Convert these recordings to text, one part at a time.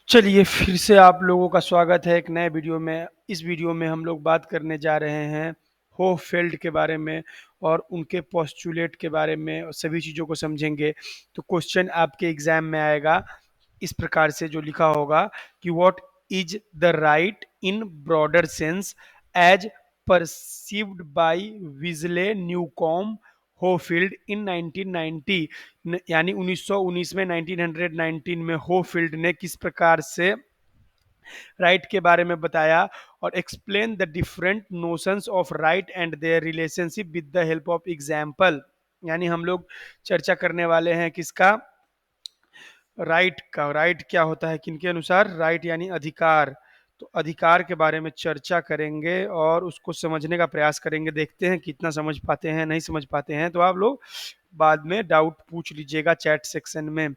चलिए फिर से आप लोगों का स्वागत है एक नए वीडियो में। इस वीडियो में हम लोग बात करने जा रहे हैं होपफील्ड के बारे में और उनके पोस्टुलेट के बारे में और सभी चीज़ों को समझेंगे। तो क्वेश्चन आपके एग्जाम में आएगा इस प्रकार से जो लिखा होगा कि what is the right in broader sense as perceived by Wesley Newcomb Hohfeld in 1990, यानी 1919 में 1919 में होफील्ड ने किस प्रकार से राइट के बारे में बताया और explain the different notions of right and their relationship with the help of example. यानी हम लोग चर्चा करने वाले हैं किसका, राइट का। राइट क्या होता है किनके अनुसार, राइट यानी अधिकार। तो अधिकार के बारे में चर्चा करेंगे और उसको समझने का प्रयास करेंगे। देखते हैं कितना समझ पाते हैं, नहीं समझ पाते हैं तो आप लोग बाद में डाउट पूछ लीजिएगा चैट सेक्शन में,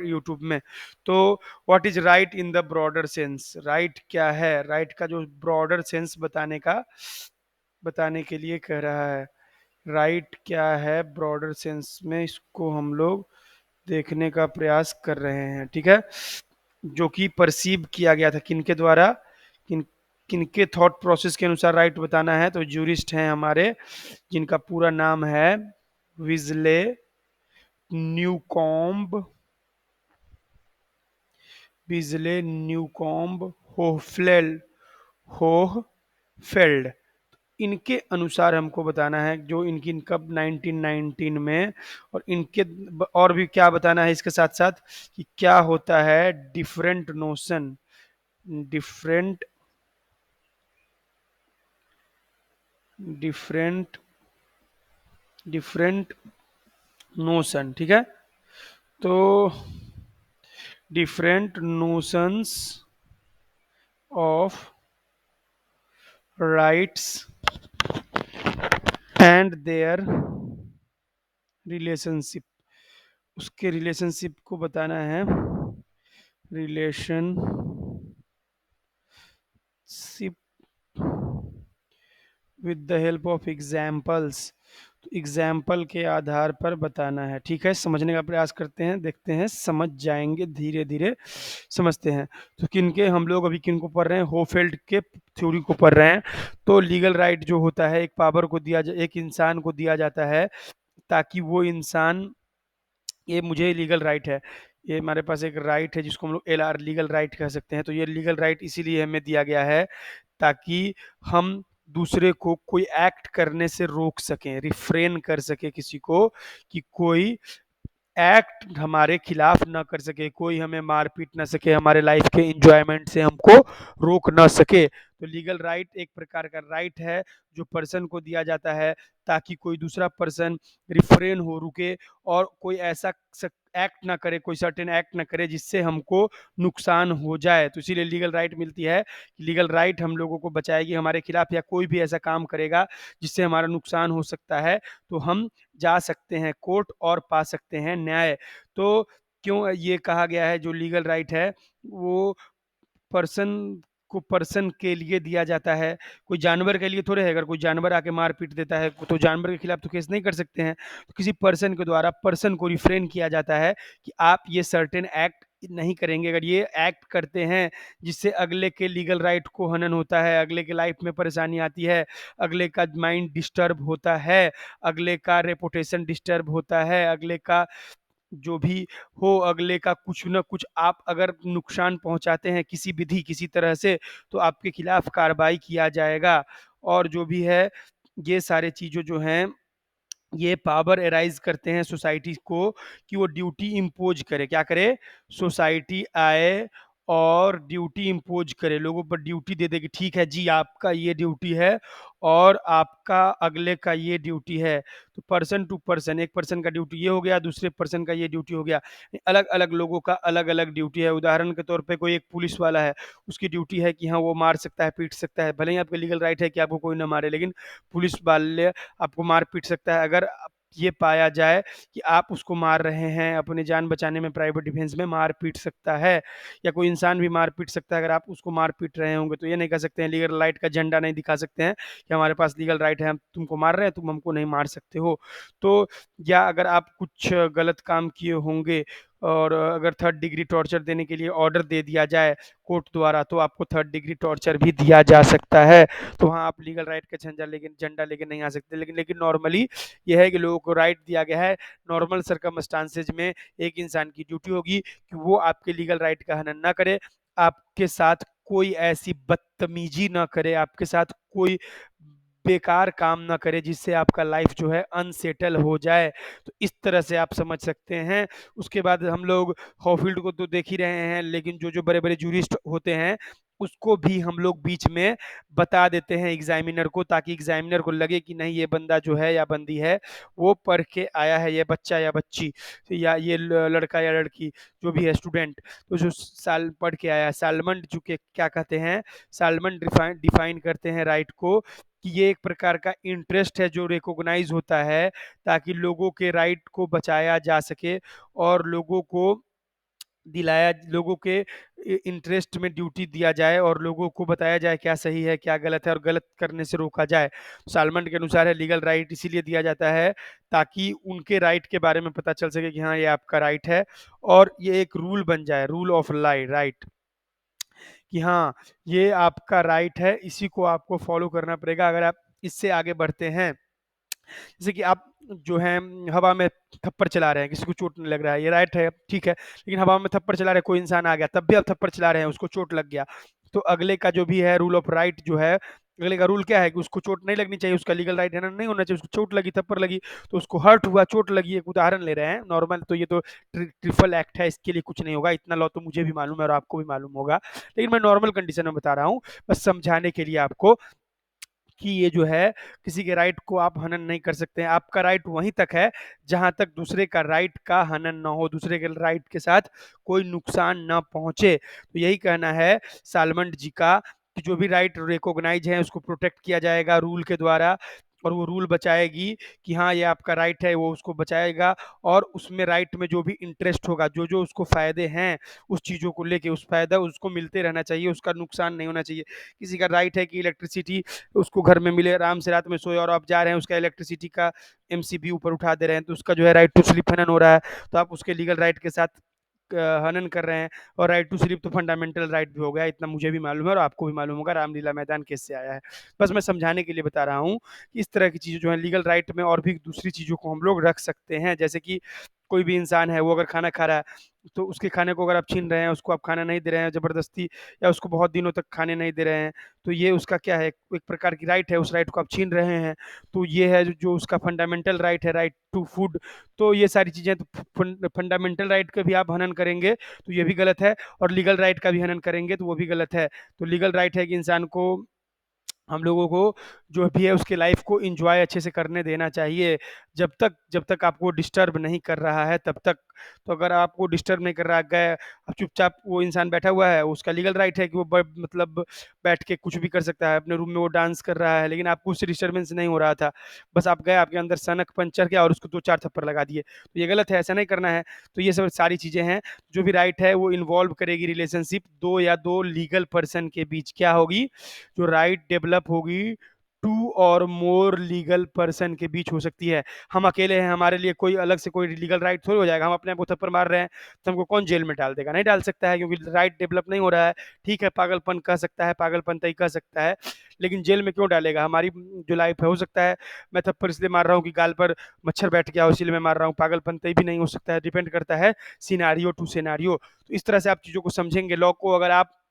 यूट्यूब में। तो what is right in the broader sense, right क्या है, राइट का जो ब्रॉडर सेंस बताने के लिए कह रहा है। राइट क्या है ब्रॉडर सेंस में, इसको हम लोग देखने का प्रयास कर रहे हैं, ठीक है। जो कि परसीव किया गया था किनके द्वारा, किन किनके थॉट प्रोसेस के अनुसार राइट बताना है। तो जूरिस्ट हैं हमारे, जिनका पूरा नाम है विजले न्यूकॉम्ब, विजले न्यूकॉम्ब होफलेल होफेल्ड। इनके अनुसार हमको बताना है जो इनकी कब 1919 में, और इनके और भी क्या बताना है इसके साथ साथ कि क्या होता है different notion, different different different notion, ठीक है। तो different notions of rights and their relationship, उसके रिलेशनशिप को बताना है। Relationship with the help of examples, तो एग्जाम्पल के आधार पर बताना है, ठीक है। समझने का प्रयास करते हैं, देखते हैं समझ जाएंगे, धीरे धीरे समझते हैं। तो किनके हम लोग अभी किनको पढ़ रहे हैं, होफेल्ड के थ्योरी को पढ़ रहे हैं। तो लीगल राइट जो होता है एक पावर को दिया, एक इंसान को दिया जाता है ताकि वो इंसान, ये मुझे लीगल राइट है, ये हमारे पास एक राइट है जिसको हम लोग LR लीगल राइट कह सकते हैं। तो ये लीगल राइट इसीलिए हमें दिया गया है ताकि हम दूसरे को कोई एक्ट करने से रोक सकें, रिफ्रेन कर सके किसी को, कि कोई एक्ट हमारे खिलाफ ना कर सके, कोई हमें मार पीट ना सके, हमारे लाइफ के इंजॉयमेंट से हमको रोक ना सके। तो लीगल राइट एक प्रकार का राइट है जो पर्सन को दिया जाता है ताकि कोई दूसरा पर्सन रिफ्रेन हो, रुके और कोई ऐसा एक्ट ना करे, कोई सर्टेन एक्ट ना करे जिससे हमको नुकसान हो जाए। तो इसीलिए लीगल राइट मिलती है। लीगल राइट हम लोगों को बचाएगी हमारे खिलाफ, या कोई भी ऐसा काम करेगा जिससे हमारा नुकसान हो सकता है तो हम जा सकते हैं कोर्ट और पा सकते हैं न्याय। तो क्यों ये कहा गया है जो लीगल राइट है वो पर्सन को पर्सन के लिए दिया जाता है, कोई जानवर के लिए थोड़े है। अगर कोई जानवर आके मार पीट देता है तो जानवर के खिलाफ तो केस नहीं कर सकते हैं। तो किसी पर्सन के द्वारा पर्सन को रिफ्रेन किया जाता है कि आप ये सर्टेन एक्ट नहीं करेंगे। अगर ये एक्ट करते हैं जिससे अगले के लीगल राइट को हनन होता है, अगले के लाइफ में परेशानी आती है, अगले का माइंड डिस्टर्ब होता है, अगले का रेपुटेशन डिस्टर्ब होता है, अगले का जो भी हो, अगले का कुछ न कुछ आप अगर नुकसान पहुंचाते हैं किसी विधि किसी तरह से, तो आपके खिलाफ कार्रवाई किया जाएगा। और जो भी है ये सारे चीज़ें जो हैं ये पावर एराइज करते हैं सोसाइटी को कि वो ड्यूटी इम्पोज करे, क्या करे, सोसाइटी आए और ड्यूटी इम्पोज करे, लोगों पर ड्यूटी दे दे कि ठीक है जी आपका ये ड्यूटी है और आपका अगले का ये ड्यूटी है। तो पर्सन टू पर्सन, एक पर्सन का ड्यूटी ये हो गया, दूसरे पर्सन का ये ड्यूटी हो गया। अलग अलग लोगों का अलग अलग ड्यूटी है। उदाहरण के तौर पे कोई एक पुलिस वाला है, उसकी ड्यूटी है कि हाँ वो मार सकता है पीट सकता है, भले ही आपका लीगल राइट है कि आपको कोई ना मारे, लेकिन पुलिस वाले आपको मार पीट सकता है। अगर ये पाया जाए कि आप उसको मार रहे हैं, अपनी जान बचाने में प्राइवेट डिफेंस में मार पीट सकता है, या कोई इंसान भी मार पीट सकता है अगर आप उसको मार पीट रहे होंगे। तो ये नहीं कह सकते हैं, लीगल राइट का झंडा नहीं दिखा सकते हैं कि हमारे पास लीगल राइट है, हम तुमको मार रहे हैं तुम हमको नहीं मार सकते हो। तो या अगर आप कुछ गलत काम किए होंगे और अगर थर्ड डिग्री टॉर्चर देने के लिए ऑर्डर दे दिया जाए कोर्ट द्वारा, तो आपको थर्ड डिग्री टॉर्चर भी दिया जा सकता है। तो हाँ, आप लीगल राइट का झंडा लेके नहीं आ सकते। लेकिन लेकिन नॉर्मली ये है कि लोगों को राइट दिया गया है। नॉर्मल सर्कमस्टांसेज में एक इंसान की ड्यूटी होगी कि वो आपके लीगल राइट का हनन ना करे, आपके साथ कोई ऐसी बदतमीजी ना करे, आपके साथ कोई बेकार काम ना करे जिससे आपका लाइफ जो है अनसेटल हो जाए। तो इस तरह से आप समझ सकते हैं। उसके बाद हम लोग हॉफील्ड को तो देख ही रहे हैं, लेकिन जो जो बड़े बड़े जूरिस्ट होते हैं उसको भी हम लोग बीच में बता देते हैं एग्जामिनर को, ताकि एग्जामिनर को लगे कि नहीं, ये बंदा जो है या बंदी है वो पढ़ के आया है, ये बच्चा या बच्ची या ये लड़का या लड़की जो भी है स्टूडेंट, तो जो साल पढ़ के आया है। सालमंड जो के क्या कहते हैं, सालमंड डिफाइन डिफाइन करते हैं राइट को कि ये एक प्रकार का इंटरेस्ट है जो रिकॉग्नाइज होता है, ताकि लोगों के राइट को बचाया जा सके और लोगों के इंटरेस्ट में ड्यूटी दिया जाए और लोगों को बताया जाए क्या सही है क्या गलत है और गलत करने से रोका जाए। सालमन के अनुसार है लीगल राइट इसीलिए दिया जाता है ताकि उनके राइट के बारे में पता चल सके कि हाँ, ये आपका राइट है और ये एक रूल बन जाए, रूल ऑफ लाई राइट, कि हाँ, ये आपका राइट है, इसी को आपको फॉलो करना पड़ेगा। अगर आप इससे आगे बढ़ते हैं, जैसे कि आप जो है हवा में थप्पड़ चला रहे हैं, किसी को चोट नहीं लग रहा है, ये राइट है, ठीक है। लेकिन हवा में थप्पड़ चला रहे हैं, कोई इंसान आ गया, तब भी आप थप्पड़ चला रहे हैं, उसको चोट लग गया, तो अगले का जो भी है रूल ऑफ राइट जो है, अगले का रूल क्या है कि उसको चोट नहीं लगनी चाहिए, उसका लीगल राइट है ना, नहीं होना चाहिए। उसको चोट लगी, थप्पड़ लगी, तो उसको हर्ट हुआ, चोट लगी, एक उदाहरण ले रहे हैं नॉर्मल, तो ये तो ट्रिपल एक्ट है, इसके लिए कुछ नहीं होगा, इतना लॉ तो मुझे भी मालूम है और आपको भी मालूम होगा, लेकिन मैं नॉर्मल कंडीशन में बता रहा हूँ बस समझाने के लिए आपको, कि ये जो है किसी के राइट को आप हनन नहीं कर सकते हैं। आपका राइट वहीं तक है जहां तक दूसरे का राइट का हनन ना हो, दूसरे के राइट के साथ कोई नुकसान ना पहुंचे। तो यही कहना है सालमंड जी का कि जो भी राइट रिकॉग्नाइज है उसको प्रोटेक्ट किया जाएगा रूल के द्वारा, और वो रूल बचाएगी कि हाँ, ये आपका राइट है, वो उसको बचाएगा। और उसमें राइट में जो भी इंटरेस्ट होगा, जो जो उसको फायदे हैं उस चीज़ों को लेके, उस फायदा उसको मिलते रहना चाहिए, उसका नुकसान नहीं होना चाहिए। किसी का राइट है कि इलेक्ट्रिसिटी उसको घर में मिले, आराम से रात में सोए, और आप जा रहे हैं उसका इलेक्ट्रिसिटी का एमसीबी ऊपर उठा दे रहे हैं, तो उसका जो है राइट टू स्लीप हनन हो रहा है, तो आप उसके लीगल राइट के साथ हनन कर रहे हैं। और राइट टू स्लीप तो फंडामेंटल राइट भी हो गया, इतना मुझे भी मालूम है और आपको भी मालूम होगा, रामलीला मैदान केस से आया है। बस मैं समझाने के लिए बता रहा हूँ कि इस तरह की चीज़ें जो है लीगल राइट में और भी दूसरी चीज़ों को हम लोग रख सकते हैं, जैसे कि कोई भी इंसान है, वो अगर खाना खा रहा है, तो उसके खाने को अगर आप छीन रहे हैं, उसको आप खाना नहीं दे रहे हैं ज़बरदस्ती, या उसको बहुत दिनों तक खाने नहीं दे रहे हैं, तो ये उसका क्या है, एक प्रकार की राइट है, उस राइट को आप छीन रहे हैं। तो ये है जो उसका फंडामेंटल राइट है, राइट टू फूड। तो ये सारी चीज़ें, तो फंडामेंटल राइट का भी आप हनन करेंगे तो ये भी गलत है, और लीगल राइट का भी हनन करेंगे तो वो भी गलत है। तो लीगल राइट है कि इंसान को, हम लोगों को जो भी है उसके लाइफ को एंजॉय अच्छे से करने देना चाहिए, जब तक आपको डिस्टर्ब नहीं कर रहा है तब तक। तो अगर आपको डिस्टर्ब नहीं कर रहा है, गए अब चुपचाप, वो इंसान बैठा हुआ है, उसका लीगल राइट है कि वो मतलब बैठ के कुछ भी कर सकता है, अपने रूम में वो डांस कर रहा है, लेकिन आपको उससे डिस्टर्बेंस नहीं हो रहा था, बस आप गए, आपके अंदर सनक पंचर किया और उसको दो चार थप्पड़ लगा दिए, तो ये गलत है, ऐसा नहीं करना है। तो ये सब सारी चीज़ें हैं, जो भी राइट है वो इन्वॉल्व करेगी रिलेशनशिप दो या दो लीगल पर्सन के बीच। क्या होगी, जो राइट डेवलप होगी टू और मोर लीगल पर्सन के बीच हो सकती है। हम अकेले हैं, हमारे लिए कोई अलग से कोई लीगल राइट थोड़ी हो जाएगा, हम अपने आप को थप्पड़ मार रहे हैं तो हमको कौन जेल में डाल देगा, नहीं डाल सकता है, क्योंकि राइट डेवलप नहीं हो रहा है। ठीक है, पागलपन कह सकता है, पागलपन तय कह सकता है, लेकिन जेल में क्यों डालेगा। हमारी जो लाइफ है, हो सकता है मैं थप्पड़ इसलिए मार रहा हूँ कि गाल पर मच्छर बैठ गया, इसीलिए मैं मार रहा हूँ, पागलपन तय भी नहीं हो सकता है, डिपेंड करता है सिनारियो टू सिनारियो। तो इस तरह से आप चीज़ों को समझेंगे, लॉ को अगर आप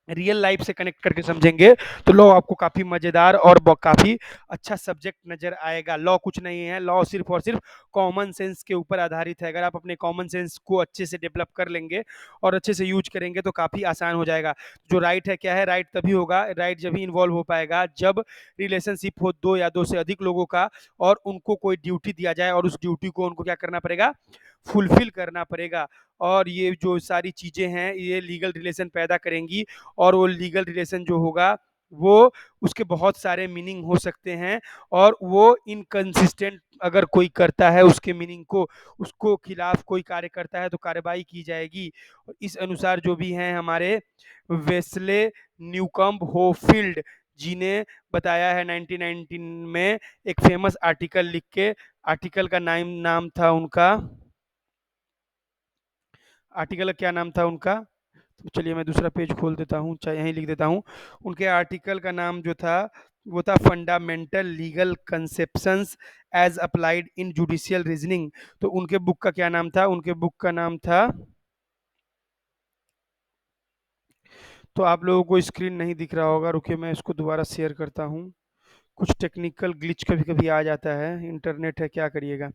रियल लाइफ से कनेक्ट करके समझेंगे तो लॉ आपको काफी मजेदार और काफी अच्छा सब्जेक्ट नजर आएगा। लॉ कुछ नहीं है, लॉ सिर्फ और सिर्फ कॉमन सेंस के ऊपर आधारित है। अगर आप अपने कॉमन सेंस को अच्छे से डेवलप कर लेंगे और अच्छे से यूज करेंगे तो काफी आसान हो जाएगा। जो राइट है, क्या है, राइट तभी होगा, राइट जब ही इन्वॉल्व हो पाएगा जब रिलेशनशिप हो दो या दो से अधिक लोगों का, और उनको कोई ड्यूटी दिया जाए और उस ड्यूटी को उनको क्या करना पड़ेगा, फुलफिल करना पड़ेगा। और ये जो सारी चीजें हैं ये लीगल रिलेशन पैदा करेंगी, और वो लीगल रिलेशन जो होगा वो, उसके बहुत सारे मीनिंग हो सकते हैं, और वो इनकंसिस्टेंट अगर कोई करता है उसके मीनिंग को, उसको खिलाफ कोई कार्य करता है तो कार्रवाई की जाएगी। और इस अनुसार जो भी हैं हमारे वेस्ले न्यूकम्ब होफील्ड जी ने बताया है 1919 में, एक फेमस आर्टिकल लिख के, आर्टिकल का नाम था उनका आर्टिकल का क्या नाम था उनका? तो चलिए मैं दूसरा पेज खोल देता हूँ, चाहे यहीं लिख देता हूँ। उनके आर्टिकल का नाम जो था वो था fundamental legal conceptions as applied in judicial reasoning. तो उनके बुक का क्या नाम था? उनके बुक का नाम था, तो आप लोगों को स्क्रीन नहीं दिख रहा होगा, रुकिए मैं इसको दोबारा शेयर करता हूँ। कुछ टेक्निकल ग्लिच कभी कभी आ जाता है, इंटरनेट है क्या करिएगा,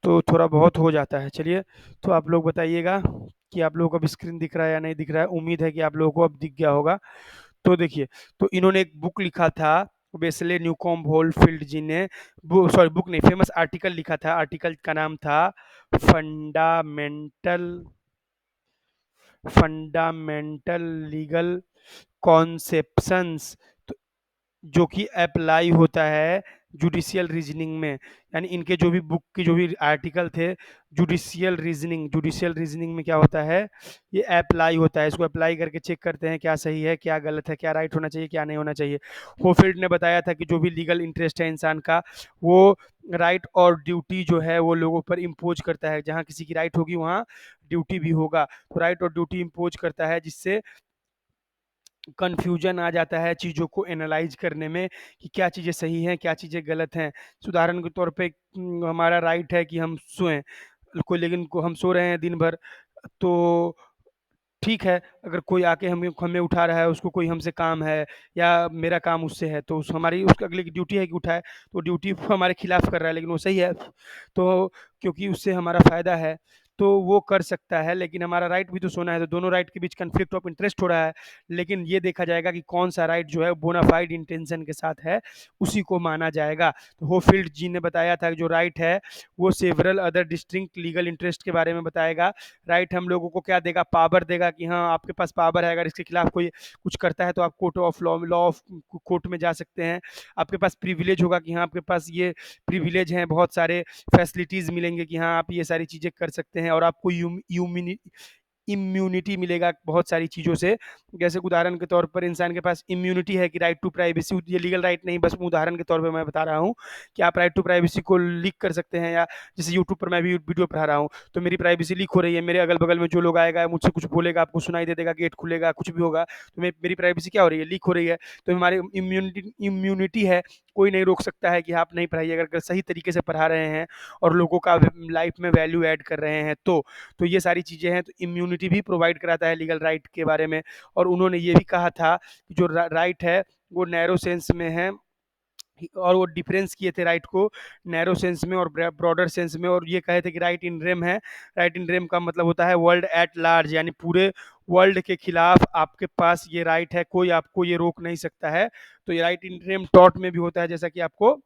तो थोड़ा बहुत हो जाता है। चलिए, तो आप लोग बताइएगा कि आप लोगों को अब स्क्रीन दिख रहा है या नहीं दिख रहा है। उम्मीद है कि आप लोगों को अब दिख गया होगा। तो देखिए, तो इन्होंने एक बुक लिखा था, वेस्ले न्यूकॉम्ब होलफील्ड जी ने, सॉरी बुक नहीं, फेमस आर्टिकल लिखा था। आर्टिकल का नाम था फंडामेंटल फंडामेंटल लीगल कॉन्सेप्शंस, जो कि अप्लाई होता है जुडिशियल रीजनिंग में। यानी इनके जो भी बुक के जो भी आर्टिकल थे, जुडिशियल रीजनिंग में क्या होता है, ये अप्लाई होता है। इसको अप्लाई करके चेक करते हैं क्या सही है, क्या गलत है, क्या राइट होना चाहिए, क्या नहीं होना चाहिए। होफील्ड ने बताया था कि जो भी लीगल इंटरेस्ट है इंसान का, वो राइट और ड्यूटी जो है वो लोगों पर इम्पोज करता है। जहाँ किसी की राइट होगी वहाँ ड्यूटी भी होगा। तो राइट और ड्यूटी इम्पोज करता है, जिससे कन्फ्यूजन आ जाता है चीज़ों को एनालाइज करने में कि क्या चीज़ें सही हैं, क्या चीज़ें गलत हैं। उदाहरण के तौर पे हमारा राइट है कि हम सोएं, कोई लेकिन को हम सो रहे हैं दिन भर, तो ठीक है, अगर कोई आके हमें हमें उठा रहा है, उसको कोई हमसे काम है या मेरा काम उससे है, तो हमारी उसके अगले की ड्यूटी है कि उठाए। तो ड्यूटी हमारे खिलाफ कर रहा है लेकिन वो सही है, तो क्योंकि उससे हमारा फ़ायदा है तो वो कर सकता है, लेकिन हमारा राइट भी तो सोना है। तो दोनों राइट के बीच कन्फ्लिक्ट ऑफ इंटरेस्ट हो रहा है, लेकिन ये देखा जाएगा कि कौन सा राइट जो है बोनाफाइड इंटेंशन के साथ है, उसी को माना जाएगा। तो होफील्ड जी ने बताया था कि जो राइट है वो several other distinct legal interest के बारे में बताएगा। राइट हम लोगों को क्या देगा, पावर देगा कि हाँ आपके पास पावर है, अगर इसके खिलाफ कोई कुछ करता है तो आप court of law of court में जा सकते हैं। आपके पास प्रिविलेज होगा कि हाँ आपके पास ये प्रिविलेज हैं, बहुत सारे फैसिलिटीज़ मिलेंगे कि हाँ आप ये सारी चीज़ें कर सकते हैं, और आपको इम्यूनिटी मिलेगा बहुत सारी चीज़ों से। जैसे उदाहरण के तौर पर इंसान के पास इम्यूनिटी है कि राइट टू प्राइवेसी, ये लीगल राइट नहीं, बस उदाहरण के तौर पे मैं बता रहा हूँ कि आप राइट टू प्राइवेसी को लीक कर सकते हैं। या जैसे यूट्यूब पर मैं भी वीडियो पढ़ा रहा हूँ, तो मेरी प्राइवेसी लीक हो रही है, मेरे अगल बगल में जो लोग आएगा मुझसे कुछ बोलेगा, आपको सुनाई दे देगा, गेट खुलेगा, कुछ भी होगा, तो मेरी प्राइवेसी क्या हो रही है, लीक हो रही है। तो हमारी इम्यूनिटी है, कोई नहीं रोक सकता है कि आप नहीं पढ़ाइए, अगर सही तरीके से पढ़ा रहे हैं और लोगों का लाइफ में वैल्यू ऐड कर रहे हैं। तो ये सारी चीज़ें हैं, तो इम्यूनिटी भी प्रोवाइड कराता है लीगल राइट के बारे में। और उन्होंने ये भी कहा था कि जो राइट है वो नैरो सेंस में है, और वो डिफरेंस किए थे राइट को नैरो सेंस में और ब्रॉडर सेंस में, और ये कहे थे कि राइट इन रेम है। राइट इन रेम का मतलब होता है वर्ल्ड एट लार्ज, यानी पूरे वर्ल्ड के खिलाफ आपके पास ये राइट है, कोई आपको ये रोक नहीं सकता है। तो ये राइट इन रेम टॉर्ट में भी होता है, जैसा कि आपको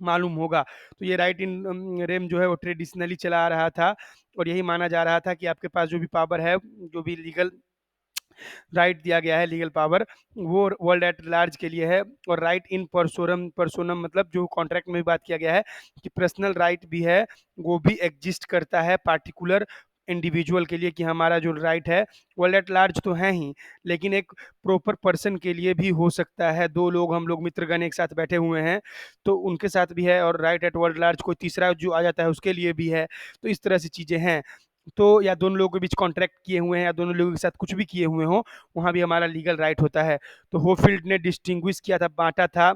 मालूम होगा। तो ये राइट इन रेम जो है वो ट्रेडिशनली चला आ रहा था, और यही माना जा रहा था कि आपके पास जो भी पावर है, जो भी लीगल राइट दिया गया है, लीगल पावर, वो वर्ल्ड एट लार्ज के लिए है। और राइट इन परसोनम मतलब जो कॉन्ट्रैक्ट में भी बात किया गया है कि पर्सनल राइट भी है, वो भी एग्जिस्ट करता है पार्टिकुलर इंडिविजुअल के लिए, कि हमारा जो राइट है वर्ल्ड एट लार्ज तो है ही, लेकिन एक प्रॉपर पर्सन के लिए भी हो सकता है। दो लोग, हम लोग मित्रगण एक साथ बैठे हुए हैं, तो उनके साथ भी है, और राइट एट वर्ल्ड लार्ज कोई तीसरा जो आ जाता है उसके लिए भी है। तो इस तरह से चीज़ें हैं। तो या दोनों लोगों के बीच कॉन्ट्रैक्ट किए हुए हैं, या दोनों लोगों के साथ कुछ भी किए हुए हों, वहाँ भी हमारा लीगल राइट होता है। तो होफील्ड ने डिस्टिंग्विश किया था, बांटा था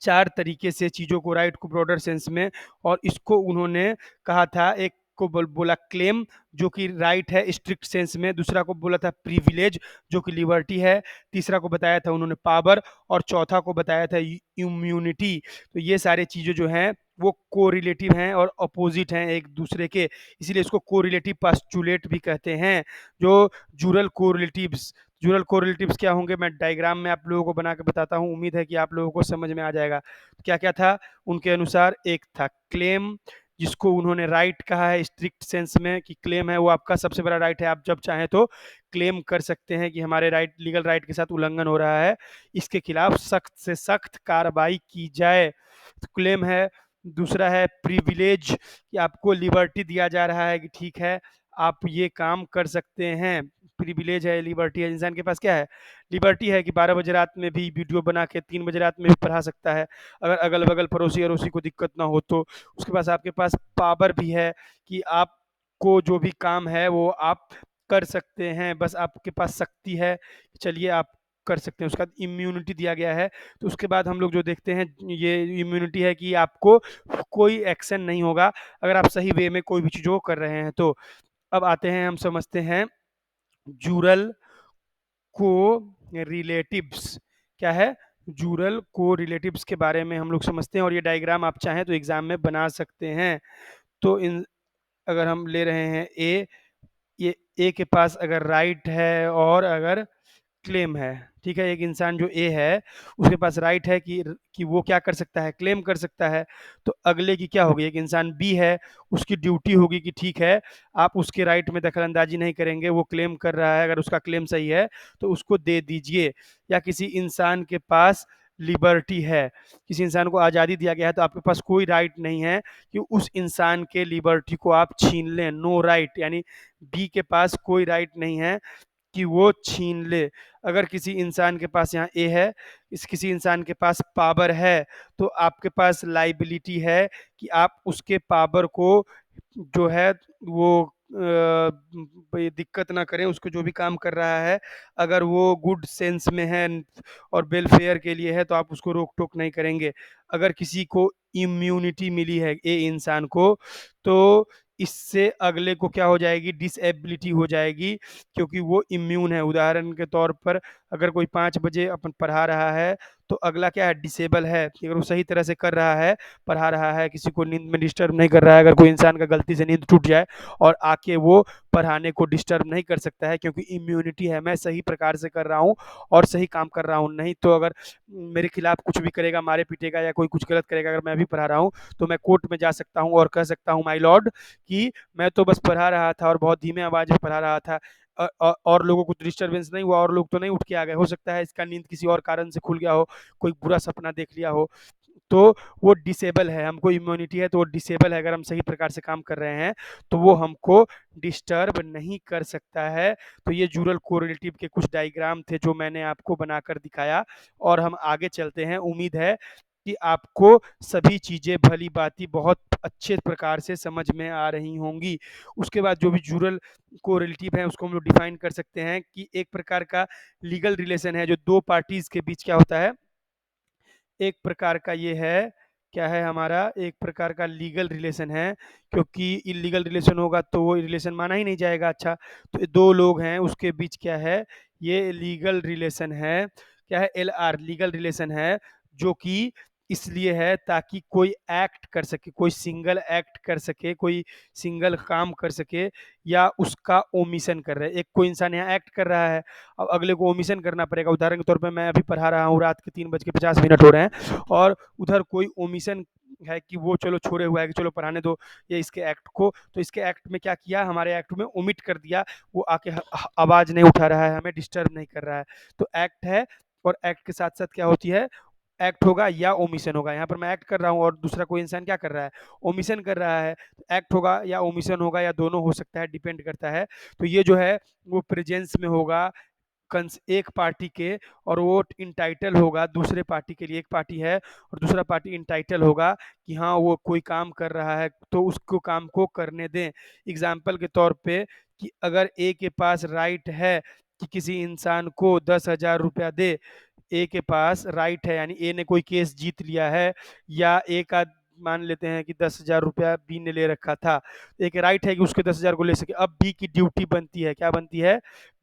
4 तरीके से चीज़ों को, राइट को ब्रॉडर सेंस में। और इसको उन्होंने कहा था, एक को बोला क्लेम जो कि राइट है स्ट्रिक्ट सेंस में, दूसरा को बोला था प्रिविलेज जो कि लिबर्टी है, तीसरा को बताया था उन्होंने पावर, और चौथा को बताया था इम्यूनिटी। तो ये सारे चीज़ें जो हैं वो कोरिलेटिव हैं और अपोजिट हैं एक दूसरे के, इसीलिए इसको कोरिलेटिव पास्चुलेट भी कहते हैं। जो जुरल कोरिलेटिव्स क्या होंगे, मैं डायग्राम में आप लोगों को बना के बताता हूँ, उम्मीद है कि आप लोगों को समझ में आ जाएगा। तो क्या क्या था उनके अनुसार, एक था क्लेम, जिसको उन्होंने राइट कहा है स्ट्रिक्ट सेंस में, कि क्लेम है वो आपका सबसे बड़ा राइट है, आप जब चाहें तो क्लेम कर सकते हैं कि हमारे राइट, लीगल राइट के साथ उल्लंघन हो रहा है, इसके खिलाफ सख्त से सख्त कार्रवाई की जाए। तो क्लेम है। दूसरा है प्रिविलेज, कि आपको लिबर्टी दिया जा रहा है कि ठीक है आप ये काम कर सकते हैं। प्रिविलेज है, लिबर्टी है, इंसान के पास क्या है, लिबर्टी है कि 12 बजे रात में भी वीडियो बना के 3 बजे रात में भी पढ़ा सकता है, अगर अगल बगल पड़ोसी अड़ोसी को दिक्कत ना हो तो। उसके पास आपके पास पावर भी है कि आप को जो भी काम है वो आप कर सकते हैं, बस आपके पास शक्ति है, चलिए आप कर सकते हैं। उसके बाद इम्यूनिटी दिया गया है, तो उसके बाद हम लोग जो देखते हैं ये इम्यूनिटी है कि आपको कोई एक्शन नहीं होगा अगर आप सही वे में कोई भी चीज़ को कर रहे हैं तो। अब आते हैं, हम समझते हैं जूरल को रिलेटिव्स क्या है। जूरल को रिलेटिव्स के बारे में हम लोग समझते हैं, और ये डायग्राम आप चाहें तो एग्जाम में बना सकते हैं। तो इन अगर हम ले रहे हैं ए, ये ए के पास अगर राइट है और अगर क्लेम है, ठीक है, एक इंसान जो ए है उसके पास राइट है कि वो क्या कर सकता है, क्लेम कर सकता है। तो अगले की क्या होगी, एक इंसान बी है, उसकी ड्यूटी होगी कि ठीक है आप उसके राइट में दखल अंदाजी नहीं करेंगे, वो क्लेम कर रहा है, अगर उसका क्लेम सही है तो उसको दे दीजिए। या किसी इंसान के पास लिबर्टी है, किसी इंसान को आज़ादी दिया गया है, तो आपके पास कोई राइट नहीं है कि उस इंसान के लिबर्टी को आप छीन लें। नो राइट, यानी बी के पास कोई राइट नहीं है कि वो छीन ले। अगर किसी इंसान के पास, यहाँ ए है, इस किसी इंसान के पास पावर है, तो आपके पास लाइबिलिटी है कि आप उसके पावर को जो है वो ये दिक्कत ना करें, उसको जो भी काम कर रहा है अगर वो गुड सेंस में है और वेलफेयर के लिए है तो आप उसको रोक टोक नहीं करेंगे। अगर किसी को इम्यूनिटी मिली है ए इंसान को, तो इससे अगले को क्या हो जाएगी, डिसेबिलिटी हो जाएगी, क्योंकि वो इम्यून है। उदाहरण के तौर पर अगर कोई 5 बजे अपन पढ़ा रहा है तो अगला क्या है, डिसेबल है। अगर वो सही तरह से कर रहा है, पढ़ा रहा है, किसी को नींद में डिस्टर्ब नहीं कर रहा है, अगर कोई इंसान का गलती से नींद टूट जाए और आके वो पढ़ाने को डिस्टर्ब नहीं कर सकता है, क्योंकि इम्यूनिटी है, मैं सही प्रकार से कर रहा हूँ और सही काम कर रहा हूँ। नहीं तो अगर मेरे खिलाफ कुछ भी करेगा, मारे पीटेगा या कोई कुछ गलत करेगा, अगर मैं भी पढ़ा रहा हूँ तो मैं कोर्ट में जा सकता हूँ और कह सकता हूँ माय लॉर्ड कि मैं तो बस पढ़ा रहा था और बहुत धीमे आवाज में पढ़ा रहा था, और लोगों को डिस्टर्बेंस नहीं हुआ, और लोग तो नहीं उठ के आ गए, हो सकता है इसका नींद किसी और कारण से खुल गया हो, कोई बुरा सपना देख लिया हो, तो वो डिसेबल है। हमको इम्यूनिटी है तो वो डिसेबल है, अगर हम सही प्रकार से काम कर रहे हैं तो वो हमको डिस्टर्ब नहीं कर सकता है। तो ये जूरल कोरिलेटिव के कुछ डायग्राम थे जो मैंने आपको बनाकर दिखाया, और हम आगे चलते हैं। उम्मीद है कि आपको सभी चीज़ें भली भांति बहुत अच्छे प्रकार से समझ में आ रही होंगी। उसके बाद जो भी जूरल कोरिलेटिव है उसको हम लोग डिफाइन कर सकते हैं कि एक प्रकार का लीगल रिलेशन है जो दो पार्टीज के बीच क्या होता है, एक प्रकार का ये है, क्या है हमारा, एक प्रकार का लीगल रिलेशन है, क्योंकि इलीगल रिलेशन होगा तो वो रिलेशन माना ही नहीं जाएगा। अच्छा, तो ये दो लोग हैं उसके बीच क्या है, ये लीगल रिलेशन है, क्या है, एल आर, लीगल रिलेशन है, जो कि इसलिए है ताकि कोई एक्ट कर सके, कोई सिंगल एक्ट कर सके, कोई सिंगल काम कर सके, या उसका ओमिशन कर रहे हैं। एक कोई इंसान यहाँ एक्ट कर रहा है, अब अगले को ओमिशन करना पड़ेगा। उदाहरण के तौर पे मैं अभी पढ़ा रहा हूँ, रात के 3:50 हो रहे हैं, और उधर कोई ओमिशन है कि वो चलो छोड़े हुआ है कि चलो पढ़ाने दो ये इसके एक्ट को, तो इसके एक्ट में क्या किया, हमारे एक्ट में ओमिट कर दिया, वो आके आवाज नहीं उठा रहा है, हमें डिस्टर्ब नहीं कर रहा है, तो एक्ट है। और एक्ट के साथ साथ क्या होती है, एक्ट होगा या ओमिशन होगा। यहाँ पर मैं एक्ट कर रहा हूँ और दूसरा कोई इंसान क्या कर रहा है, ओमिशन कर रहा है, तो एक्ट होगा या ओमिशन होगा या दोनों हो सकता है, डिपेंड करता है। तो ये जो है वो प्रेजेंस में होगा एक पार्टी के, और वो इंटाइटल होगा दूसरे पार्टी के लिए। एक पार्टी है और दूसरा पार्टी इंटाइटल होगा कि हाँ वो कोई काम कर रहा है तो उसको काम को करने दें। एग्जाम्पल के तौर पे कि अगर ए के पास राइट है कि किसी इंसान को 10,000 रुपया दे, ए के पास राइट है, यानी ए ने कोई केस जीत लिया है, या ए का मान लेते हैं कि 10,000 रुपया बी ने ले रखा था, एक राइट है कि उसके 10,000 को ले सके। अब बी की ड्यूटी बनती है, क्या बनती है,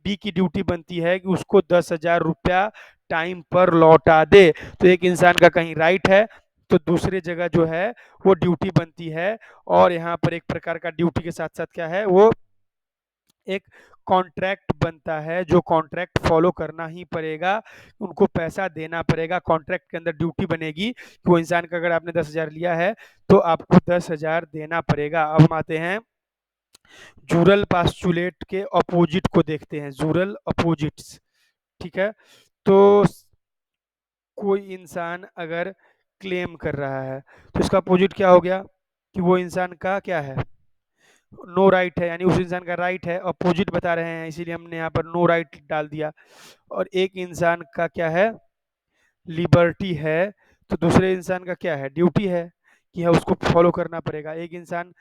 बी की ड्यूटी बनती है कि उसको 10,000 रुपया टाइम पर लौटा दे। तो एक इंसान का कहीं राइट है तो दूसरे जगह जो है वो ड्यूटी बनती है, और यहाँ पर एक प्रकार का ड्यूटी के साथ साथ क्या है, वो एक कॉन्ट्रैक्ट बनता है, जो कॉन्ट्रैक्ट फॉलो करना ही पड़ेगा, उनको पैसा देना पड़ेगा। कॉन्ट्रैक्ट के अंदर ड्यूटी बनेगी कि वो इंसान का अगर आपने 10,000 लिया है तो आपको 10,000 देना पड़ेगा। अब हम आते हैं जूरल पास्चुलेट के अपोजिट को देखते हैं, जूरल अपोजिट्स, ठीक है। तो कोई इंसान अगर क्लेम कर रहा है तो इसका अपोजिट क्या हो गया, कि वो इंसान का क्या है, नो राइट है, यानी उस इंसान का राइट है, अपोजिट बता रहे हैं इसीलिए हमने यहाँ पर नो राइट डाल दिया। और एक इंसान का क्या है, लिबर्टी है, तो दूसरे इंसान का क्या है, ड्यूटी है कि है उसको फॉलो करना पड़ेगा। एक इंसान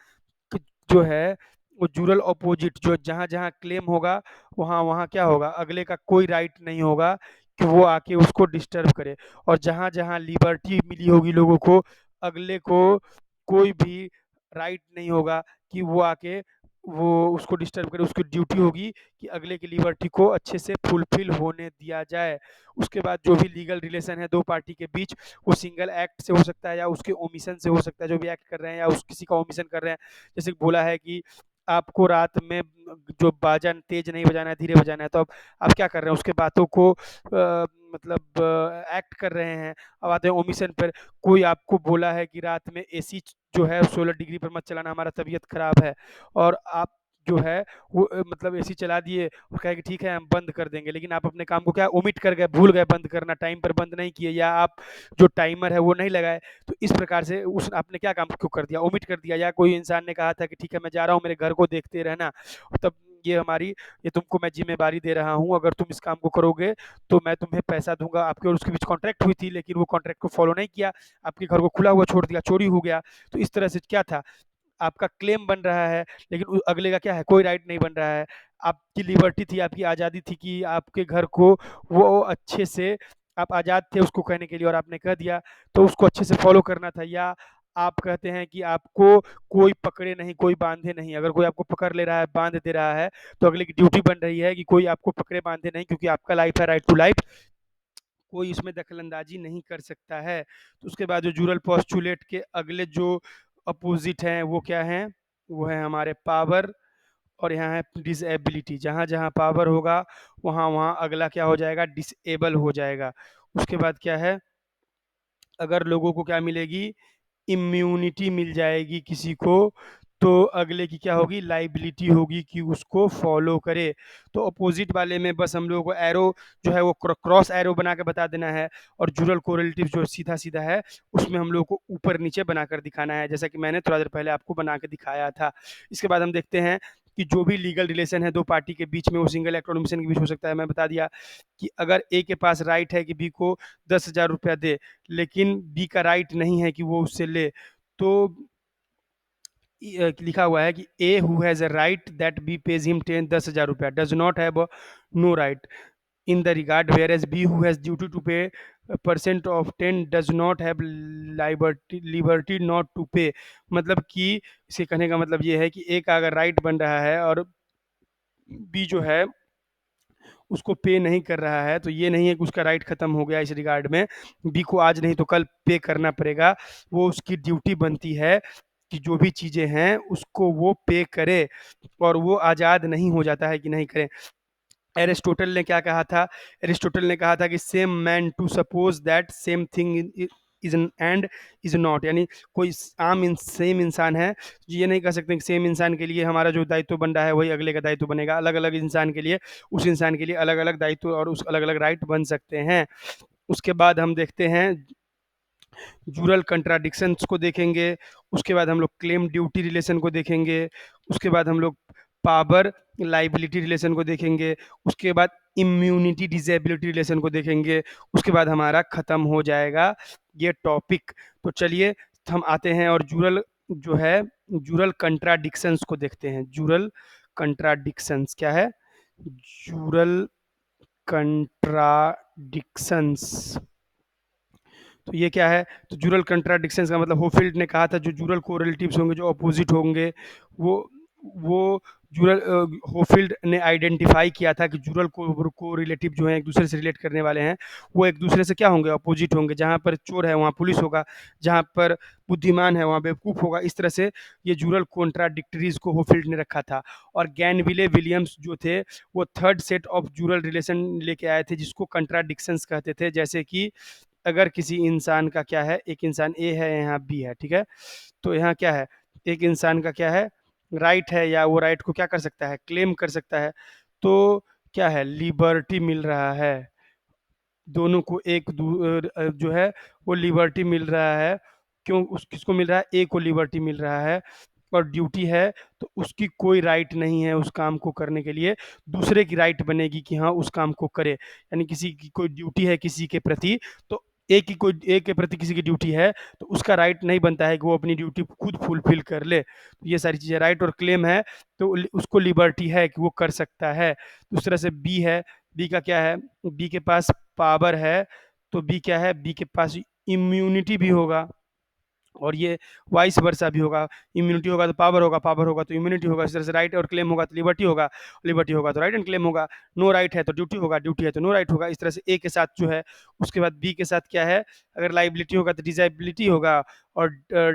जो है वो ड्यूरल अपोजिट, जो जहाँ-जहाँ क्लेम होगा, वहाँ-वहाँ क्या होगा, अगले का कोई राइट नहीं होगा कि वो आके उसको डिस्टर्ब करे। और जहाँ-जहाँ लिबर्टी मिली होगी लोगों को, अगले को कोई भी राइट नहीं होगा कि वो आके वो उसको डिस्टर्ब करे। उसकी ड्यूटी होगी कि अगले की लिबर्टी को अच्छे से फुलफिल होने दिया जाए। उसके बाद जो भी लीगल रिलेशन है 2 पार्टी के बीच, वो सिंगल एक्ट से हो सकता है या उसके ओमिशन से हो सकता है, जो भी एक्ट कर रहे हैं या उस किसी का ओमिशन कर रहे हैं। जैसे बोला है कि आपको रात में जो बाजा तेज नहीं बजाना है, धीरे बजाना है, तो अब आप क्या कर रहे हैं, उसके बातों को मतलब एक्ट कर रहे हैं। अब आते हैं ओमिशन पर। कोई आपको बोला है कि रात में एसी जो है 16 डिग्री पर मत चलाना, हमारा तबीयत खराब है, और आप जो है वो मतलब एसी चला दिए और कहे कि ठीक है हम बंद कर देंगे, लेकिन आप अपने काम को क्या ओमिट कर गए, भूल गए बंद करना, टाइम पर बंद नहीं किए, या आप जो टाइमर है वो नहीं लगाए। तो इस प्रकार से उस आपने क्या काम क्यों कर दिया, ओमिट कर दिया। या कोई इंसान ने कहा था कि ठीक है मैं जा रहा हूँ, मेरे घर को देखते रहना, तब ये तुमको मैं जिम्मेवारी दे रहा हूँ, अगर तुम इस काम को करोगे तो मैं तुम्हें पैसा दूंगा। आपके और उसके बीच कॉन्ट्रैक्ट हुई थी, लेकिन वो कॉन्ट्रैक्ट को फॉलो नहीं किया, आपके घर को खुला हुआ छोड़ दिया, चोरी हो गया। तो इस तरह से क्या था, आपका क्लेम बन रहा है, लेकिन अगले का क्या है, कोई राइट नहीं बन रहा है। आपकी लिबर्टी थी, आपकी आज़ादी थी कि आपके घर को वो अच्छे से, आप आज़ाद थे उसको कहने के लिए, और आपने कह दिया तो उसको अच्छे से फॉलो करना था। या आप कहते हैं कि आपको कोई पकड़े नहीं, कोई बांधे नहीं, अगर कोई आपको पकड़ ले रहा है, बांध दे रहा है, तो अगले की ड्यूटी बन रही है कि कोई आपको पकड़े बांधे नहीं, क्योंकि आपका लाइफ है, राइट टू लाइफ, कोई इसमें दखल-अंदाज़ी नहीं कर सकता है। तो उसके बाद जो ड्यूरल पोस्टुलेट के अगले जो अपोज़िट हैं वो क्या हैं? वो है हमारे पावर, और यहाँ है डिसेबिलिटी। जहाँ-जहाँ पावर होगा, वहाँ-वहाँ अगला क्या हो जाएगा, डिसेबल हो जाएगा। उसके बाद क्या है, अगर लोगों को क्या मिलेगी, इम्यूनिटी मिल जाएगी किसी को, तो अगले की क्या होगी, लाइबिलिटी होगी कि उसको फॉलो करे। तो अपोजिट वाले में बस हम लोगों को एरो जो है वो क्रॉस एरो बना के बता देना है, और जुरल कोरिलेटिव जो सीधा सीधा है उसमें हम लोग को ऊपर नीचे बनाकर दिखाना है, जैसा कि मैंने थोड़ा देर पहले आपको बना के दिखाया था। इसके बाद हम देखते हैं कि जो भी लीगल रिलेशन है दो पार्टी के बीच में, वो सिंगल एक्ट और ओमिशन के बीच हो सकता है। मैं बता दिया कि अगर ए के पास राइट है कि बी को 10,000 रुपया दे, लेकिन बी का राइट नहीं है कि वो उससे ले, तो लिखा हुआ है कि A who has a right that B pays him 10,000 रुपया does not have no right in the regard, whereas B who has duty to pay percent of 10 does not have liberty not to pay. मतलब कि इसे कहने का मतलब ये है कि ए का अगर राइट बन रहा है और बी जो है उसको पे नहीं कर रहा है, तो ये नहीं है कि उसका राइट खत्म हो गया इस रिगार्ड में, बी को आज नहीं तो कल पे करना पड़ेगा। वो उसकी ड्यूटी बनती है कि जो भी चीज़ें हैं उसको वो पे करे, और वो आज़ाद नहीं हो जाता है कि नहीं करें। एरिस्टोटल ने क्या कहा था, एरिस्टोटल ने कहा था कि same man to suppose that same thing is an and is not, यानी कोई आम सेम इंसान है, ये नहीं कह सकते कि सेम इंसान के लिए हमारा जो दायित्व बन रहा है वही अगले का दायित्व बनेगा। अलग अलग इंसान के लिए, उस इंसान के लिए अलग अलग दायित्व और उस अलग अलग राइट बन सकते हैं। उसके बाद हम देखते हैं जूरल कंट्राडिक्शंस को देखेंगे, उसके बाद हम लोग क्लेम ड्यूटी रिलेशन को देखेंगे, उसके बाद हम लोग पावर लाइबिलिटी रिलेशन को देखेंगे, उसके बाद इम्यूनिटी डिसेबिलिटी रिलेशन को देखेंगे, उसके बाद हमारा ख़त्म हो जाएगा ये टॉपिक। तो चलिए हम आते हैं और जूरल जो है, जूरल कंट्राडिक्शंस को देखते हैं। जूरल कंट्राडिक्शंस क्या है, जूरल कंट्राडिक्शंस, तो ये क्या है, तो जूरल कंट्राडिक्शंस का मतलब होफील्ड ने कहा था जो जूरल कोरिलेटिव्स होंगे, जो अपोजिट होंगे, वो जूरल होफील्ड ने आइडेंटिफाई किया था कि जूरल कोरिलेटिव जो हैं एक दूसरे से रिलेट करने वाले हैं, वो एक दूसरे से क्या होंगे, अपोजिट होंगे। जहाँ पर चोर है वहाँ पुलिस होगा, जहाँ पर बुद्धिमान है वहाँ बेवकूफ़ होगा। इस तरह से ये जूरल कॉन्ट्राडिक्टरीज को होफील्ड ने रखा था। और गैनविले विलियम्स जो थे वो third set of Jurel relation लेके आए थे, जिसको कंट्राडिक्शंस कहते थे। जैसे कि अगर किसी इंसान का क्या है, एक इंसान ए है, यहाँ बी है, ठीक है, तो यहाँ क्या है, एक इंसान का क्या है, राइट है, या वो राइट को क्या कर सकता है, क्लेम कर सकता है। तो क्या है, लिबर्टी मिल रहा है, दोनों को जो है वो लिबर्टी मिल रहा है। क्यों, उस किसको मिल रहा है, ए को लिबर्टी मिल रहा है, और ड्यूटी है तो उसकी कोई राइट नहीं है उस काम को करने के लिए, दूसरे की राइट बनेगी कि हाँ उस काम को करे। यानी किसी की कोई ड्यूटी है किसी के प्रति, तो ए के प्रति किसी की ड्यूटी है, तो उसका राइट नहीं बनता है कि वो अपनी ड्यूटी खुद फुलफिल कर ले। तो ये सारी चीज़ें राइट और क्लेम है, तो उसको लिबर्टी है कि वो कर सकता है। तो उस तरह से बी है, बी का क्या है, बी के पास पावर है, तो बी क्या है, बी के पास इम्यूनिटी भी होगा, और ये वाइस वर्सा भी होगा। इम्यूनिटी होगा तो पावर होगा, पावर होगा तो इम्यूनिटी होगा। इस तरह से राइट और क्लेम होगा तो लिबर्टी होगा, लिबर्टी होगा तो राइट एंड क्लेम होगा। नो राइट है तो ड्यूटी होगा, ड्यूटी है तो नो राइट होगा। इस तरह से ए के साथ जो है, उसके बाद बी के साथ क्या है, अगर लाइबिलिटी होगा तो डिजेबिलिटी होगा, और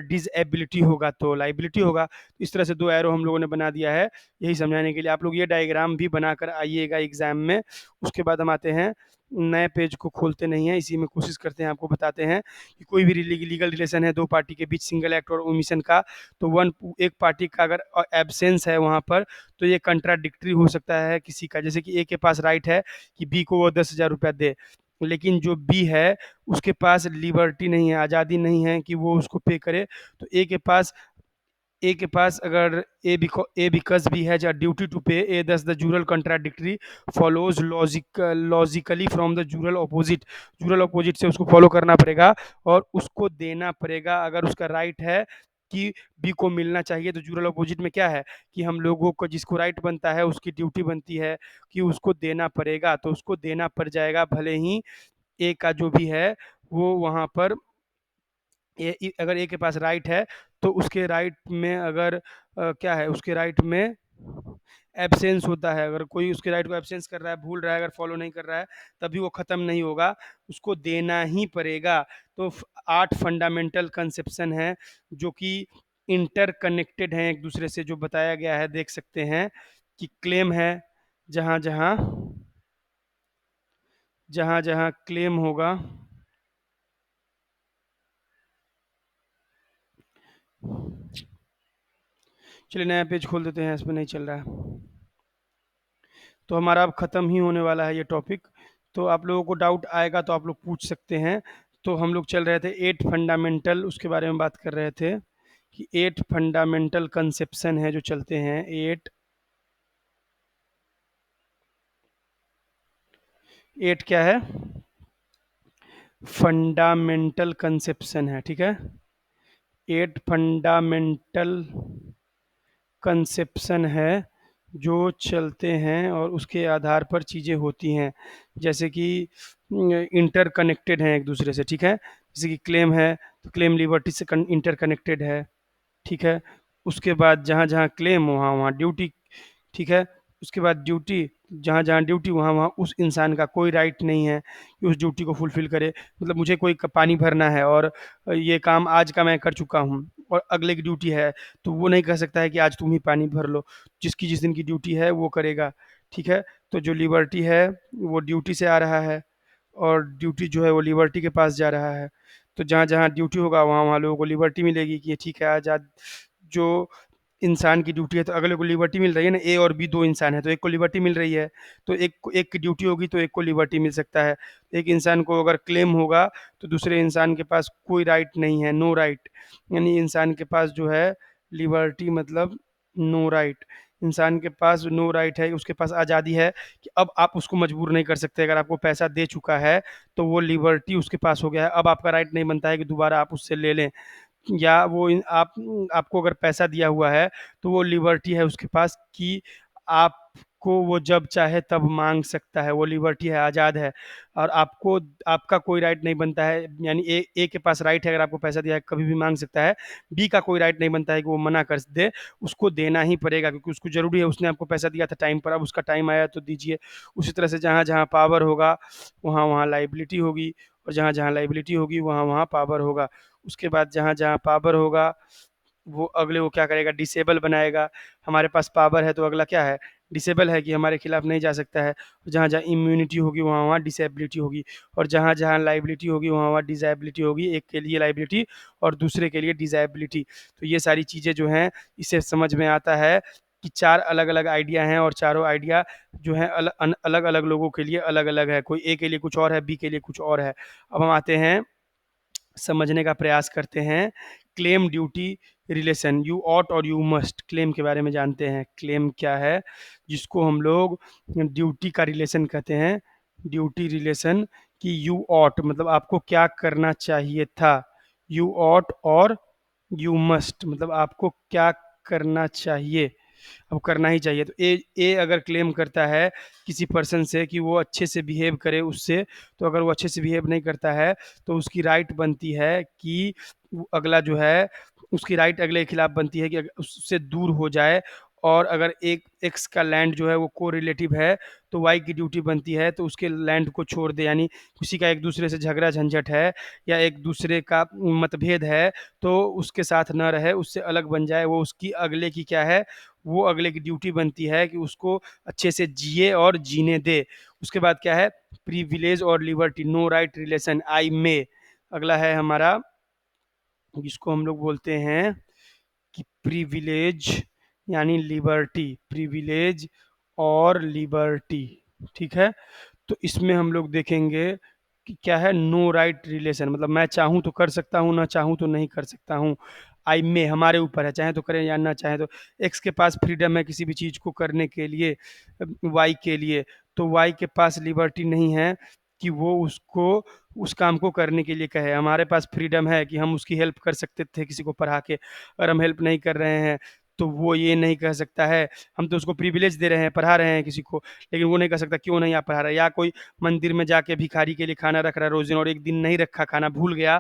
डिसएबिलिटी होगा तो लाइबिलिटी होगा। इस तरह से दो एरो हम लोगों ने बना दिया है, यही समझाने के लिए। आप लोग ये डायग्राम भी बनाकर आइएगा एग्जाम में। उसके बाद हम आते हैं, नए पेज को खोलते नहीं है, इसी में कोशिश करते हैं आपको बताते हैं कि कोई भी लीगल रिलेशन है दो पार्टी के बीच, सिंगल एक्ट और ओमिशन का, तो एक पार्टी का अगर एब्सेंस है वहाँ पर, तो ये कंट्राडिक्टरी हो सकता है किसी का। जैसे कि ए के पास राइट है कि बी को वो 10,000 रुपया दे, लेकिन जो बी है उसके पास लिबर्टी नहीं है, आज़ादी नहीं है कि वो उसको पे करे। तो ए के पास अगर A because B has a duty to pay A, thus the jural contradictory follows logically from the jural opposite से उसको फॉलो करना पड़ेगा और उसको देना पड़ेगा। अगर उसका राइट है कि बी को मिलना चाहिए, तो जूरल अपोजिट में क्या है कि हम लोगों को जिसको राइट बनता है उसकी ड्यूटी बनती है कि उसको देना पड़ेगा, तो उसको देना पड़ जाएगा, भले ही ए का जो भी है वो वहाँ पर अगर ए के पास राइट है, तो उसके राइट में अगर क्या है, उसके राइट में एब्सेंस होता है, अगर कोई उसके राइट को एब्सेंस कर रहा है, भूल रहा है, अगर फॉलो नहीं कर रहा है, तभी वो ख़त्म नहीं होगा, उसको देना ही पड़ेगा। तो 8 फंडामेंटल कंसेप्शन हैं जो कि इंटरकनेक्टेड हैं एक दूसरे से, जो बताया गया है, देख सकते हैं कि क्लेम है, जहाँ जहाँ जहाँ जहाँ क्लेम होगा, चलिए नया पेज खोल देते हैं, इसमें नहीं चल रहा है। तो हमारा अब ख़त्म ही होने वाला है ये टॉपिक। तो आप लोगों को डाउट आएगा तो आप लोग पूछ सकते हैं। तो हम लोग चल रहे थे 8 फंडामेंटल, उसके बारे में बात कर रहे थे कि 8 फंडामेंटल कंसेप्शन है जो चलते हैं। 8 क्या है, फंडामेंटल कंसेप्शन है, ठीक है। 8 फंडामेंटल कंसेप्शन है जो चलते हैं और उसके आधार पर चीज़ें होती हैं, जैसे कि इंटरकनेक्टेड हैं एक दूसरे से, ठीक है। जैसे कि क्लेम है तो क्लेम लिबर्टी से इंटरकनेक्टेड है, ठीक है। उसके बाद जहाँ जहाँ क्लेम वहाँ वहाँ ड्यूटी, ठीक है। उसके बाद ड्यूटी, जहाँ जहाँ ड्यूटी वहाँ वहाँ उस इंसान का कोई राइट नहीं है कि उस ड्यूटी को फुलफिल करे। मतलब मुझे कोई पानी भरना है और ये काम आज का मैं कर चुका हूँ और अगले की ड्यूटी है, तो वो नहीं कह सकता है कि आज तुम ही पानी भर लो। जिसकी जिस दिन की ड्यूटी है वो करेगा, ठीक है। तो जो लिबर्टी है वो ड्यूटी से आ रहा है, और ड्यूटी जो है वो लिबर्टी के पास जा रहा है। तो जहाँ जहाँ ड्यूटी होगा वहाँ वहाँ लोगों को लिबर्टी मिलेगी कि ये ठीक है, आज़ाद जो इंसान की ड्यूटी है, तो अगले को लिबर्टी मिल रही है ना। ए और बी 2 इंसान है, तो एक को लिबर्टी मिल रही है, तो एक की ड्यूटी होगी तो एक को लिबर्टी मिल सकता है। एक इंसान को अगर क्लेम होगा तो दूसरे इंसान के पास कोई राइट नहीं है, नो राइट। यानी इंसान के पास जो है लिबर्टी मतलब नो राइट। इंसान के पास नो राइट है, उसके पास आज़ादी है कि अब आप उसको मजबूर नहीं कर सकते। अगर आपको पैसा दे चुका है तो वो लिबर्टी उसके पास हो गया है, अब आपका राइट नहीं बनता है कि दोबारा आप उससे ले लें। या वो आपको अगर पैसा दिया हुआ है तो वो लिबर्टी है उसके पास कि आपको वो जब चाहे तब मांग सकता है, वो लिबर्टी है, आज़ाद है। और आपको आपका कोई राइट नहीं बनता है, यानी ए के पास राइट है, अगर आपको पैसा दिया है कभी भी मांग सकता है। बी का कोई राइट नहीं बनता है कि वो मना कर दे, उसको देना ही पड़ेगा क्योंकि उसको ज़रूरी है, उसने आपको पैसा दिया था टाइम पर, अब उसका टाइम आया तो दीजिए। उसी तरह से जहाँ जहाँ पावर होगा वहाँ वहाँ लाइबिलिटी होगी, और जहाँ जहाँ लाइबिलिटी होगी वहाँ वहाँ पावर होगा। उसके बाद जहाँ जहाँ पावर होगा वो अगले को क्या करेगा, डिसेबल बनाएगा। हमारे पास पावर है तो अगला क्या है, डिसेबल है कि हमारे खिलाफ नहीं जा सकता है। जहाँ जहाँ इम्यूनिटी होगी वहाँ वहाँ डिसेबिलिटी होगी, और जहाँ जहाँ लाइबिलिटी होगी वहाँ वहाँ डिसेबिलिटी होगी। एक के लिए लाइबिलिटी और दूसरे के लिए डिसेबिलिटी। तो ये सारी चीज़ें जो हैं, इससे समझ में आता है कि 4 अलग अलग आइडिया हैं, और चारों आइडिया जो हैं अलग अलग लोगों के लिए अलग अलग है। कोई ए के लिए कुछ और है, बी के लिए कुछ और है। अब हम आते हैं, समझने का प्रयास करते हैं claim duty relation. You ought और यू मस्ट, क्लेम के बारे में जानते हैं। क्लेम क्या है, जिसको हम लोग ड्यूटी का रिलेशन कहते हैं। ड्यूटी रिलेशन कि यू ऑट मतलब आपको क्या करना चाहिए था, यू ऑट और यू मस्ट मतलब आपको क्या करना चाहिए, अब करना ही चाहिए। तो ए अगर क्लेम करता है किसी पर्सन से कि वो अच्छे से बिहेव करे उससे, तो अगर वो अच्छे से बिहेव नहीं करता है तो उसकी राइट बनती है कि अगला जो है उसकी राइट अगले के खिलाफ बनती है कि उससे दूर हो जाए। और अगर एक एक्स का लैंड जो है वो को रिलेटिव है तो वाई की ड्यूटी बनती है तो उसके लैंड को छोड़ दे, यानी किसी का एक दूसरे से झगड़ा झंझट है या एक दूसरे का मतभेद है तो उसके साथ न रहे, उससे अलग बन जाए, वो उसकी अगले की क्या है, वो अगले की ड्यूटी बनती है कि उसको अच्छे से जिए और जीने दे। उसके बाद क्या है, प्रिविलेज और लिबर्टी, नो राइट रिलेशन, आई मे। अगला है हमारा जिसको हम लोग बोलते हैं कि प्रिविलेज यानी लिबर्टी, प्रिविलेज और लिबर्टी, ठीक है। तो इसमें हम लोग देखेंगे कि क्या है, नो राइट रिलेशन मतलब मैं चाहूँ तो कर सकता हूँ, ना चाहूँ तो नहीं कर सकता हूँ। आई मे हमारे ऊपर है, चाहे तो करें या ना चाहे तो। एक्स के पास फ्रीडम है किसी भी चीज़ को करने के लिए वाई के लिए, तो वाई के पास लिबर्टी नहीं है कि वो उसको उस काम को करने के लिए कहे। हमारे पास फ्रीडम है कि हम उसकी हेल्प कर सकते थे किसी को पढ़ा के, अगर हम हेल्प नहीं कर रहे हैं तो वो ये नहीं कह सकता है, हम तो उसको प्रिविलेज दे रहे हैं, पढ़ा रहे हैं किसी को, लेकिन वो नहीं कह सकता क्यों नहीं आप पढ़ा रहे। या कोई मंदिर में जाके भिखारी के लिए खाना रख रहा है रोज दिन और एक दिन नहीं रखा खाना, भूल गया,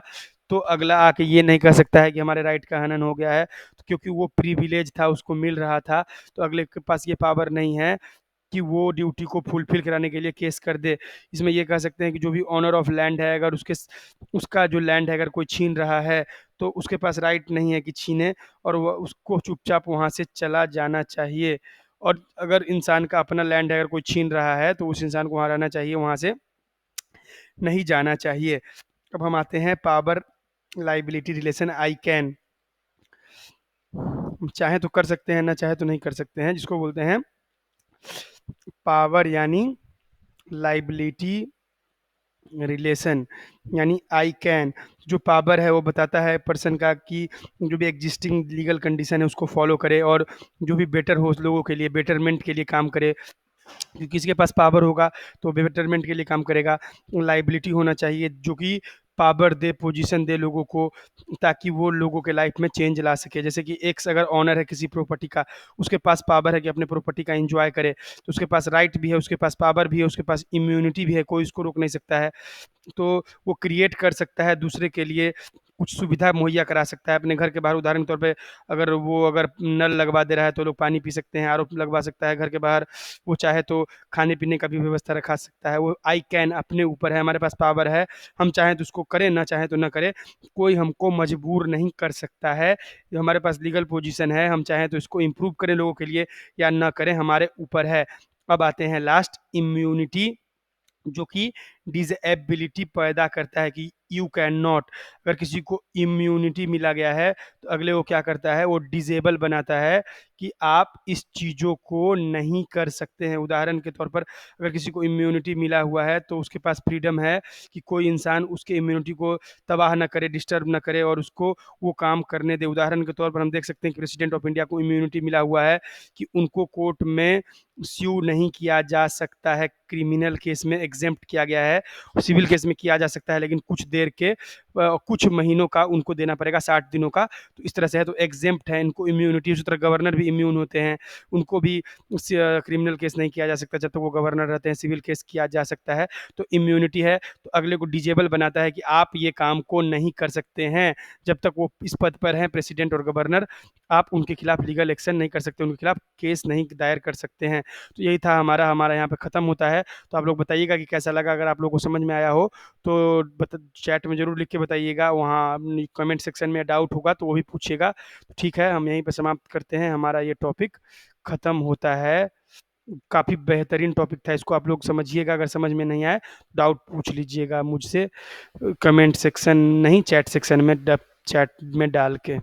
तो अगला आके ये नहीं कह सकता है कि हमारे राइट का हनन हो गया है, तो क्योंकि वो प्रिविलेज था उसको मिल रहा था, तो अगले के पास ये पावर नहीं है कि वो ड्यूटी को फुलफिल कराने के लिए केस कर दे। इसमें ये कह सकते हैं कि जो भी ऑनर ऑफ लैंड है, अगर उसका जो लैंड है अगर कोई छीन रहा है तो उसके पास राइट नहीं है कि छीने, और वह उसको चुपचाप वहाँ से चला जाना चाहिए। और अगर इंसान का अपना लैंड है, अगर कोई छीन रहा है तो उस इंसान को वहाँ रहना चाहिए, वहाँ से नहीं जाना चाहिए। अब हम आते हैं power liability relation, I can, चाहे तो कर सकते हैं ना चाहे तो नहीं कर सकते हैं, जिसको बोलते हैं पावर यानी लाइबिलिटी रिलेशन यानी आई कैन। जो पावर है वो बताता है पर्सन का कि जो भी एग्जिस्टिंग लीगल कंडीशन है उसको फॉलो करे और जो भी बेटर हो उस लोगों के लिए, बेटरमेंट के लिए काम करे। क्योंकि किसी के पास पावर होगा तो बेटरमेंट के लिए काम करेगा। लाइबिलिटी होना चाहिए जो कि पावर दे, पोजीशन दे लोगों को, ताकि वो लोगों के लाइफ में चेंज ला सके। जैसे कि एक्स अगर ऑनर है किसी प्रॉपर्टी का, उसके पास पावर है कि अपने प्रॉपर्टी का एंजॉय करे, तो उसके पास राइट भी है, उसके पास पावर भी है, उसके पास इम्यूनिटी भी है, कोई उसको रोक नहीं सकता है। तो वो क्रिएट कर सकता है दूसरे के लिए कुछ सुविधा मुहैया करा सकता है अपने घर के बाहर। उदाहरण के तौर पे अगर नल लगवा दे रहा है तो लोग पानी पी सकते हैं, आरओ लगवा सकता है घर के बाहर, वो चाहे तो खाने पीने का भी व्यवस्था रखा सकता है। वो आई कैन अपने ऊपर है, हमारे पास पावर है, हम चाहें तो उसको करें, ना चाहें तो ना करें, कोई हमको मजबूर नहीं कर सकता है। जो हमारे पास लीगल पोजीशन है, हम चाहें तो इसको इम्प्रूव करें लोगों के लिए या ना करें, हमारे ऊपर है। अब आते हैं लास्ट, इम्यूनिटी, जो कि डिसेबिलिटी पैदा करता है कि यू कैन नॉट। अगर किसी को इम्यूनिटी मिला गया है तो अगले वो क्या करता है, वो डिजेबल बनाता है कि आप इस चीज़ों को नहीं कर सकते हैं। उदाहरण के तौर पर अगर किसी को इम्यूनिटी मिला हुआ है तो उसके पास फ्रीडम है कि कोई इंसान उसके इम्यूनिटी को तबाह ना करे, डिस्टर्ब ना करे और उसको वो काम करने दे। उदाहरण के तौर पर हम देख सकते हैं कि प्रेसिडेंट ऑफ इंडिया को इम्यूनिटी मिला हुआ है कि उनको कोर्ट में स्यू नहीं किया जा सकता है, क्रिमिनल केस में एग्जेम्प्ट किया गया है, सिविल केस में किया जा सकता है लेकिन कुछ देर के कुछ महीनों का उनको देना पड़ेगा, 60 दिनों का। तो इस तरह से है, तो एग्जेम्प्ट है, इनको इम्यूनिटी। उसी तरह गवर्नर भी इम्यून होते हैं, उनको भी क्रिमिनल केस नहीं किया जा सकता जब तक वो गवर्नर रहते हैं, सिविल केस किया जा सकता है। तो इम्यूनिटी है, तो अगले को डिजेबल बनाता है कि आप ये काम को नहीं कर सकते हैं। जब तक वो इस पद पर हैं प्रेसिडेंट और गवर्नर, आप उनके खिलाफ लीगल एक्शन नहीं कर सकते, उनके खिलाफ केस नहीं दायर कर सकते हैं। तो यही था हमारा यहाँ पे ख़त्म होता है। तो आप लोग बताइएगा कि कैसा लगा, अगर आप लोगों को समझ में आया हो तो चैट में ज़रूर लिख के बताइएगा, वहाँ कमेंट सेक्शन में डाउट होगा तो वो भी पूछिएगा। तो ठीक है, हम यहीं पे समाप्त करते हैं, हमारा ये टॉपिक ख़त्म होता है। काफ़ी बेहतरीन टॉपिक था, इसको आप लोग समझिएगा, अगर समझ में नहीं आए डाउट पूछ लीजिएगा मुझसे कमेंट सेक्शन नहीं, चैट सेक्शन में चैट में डाल के।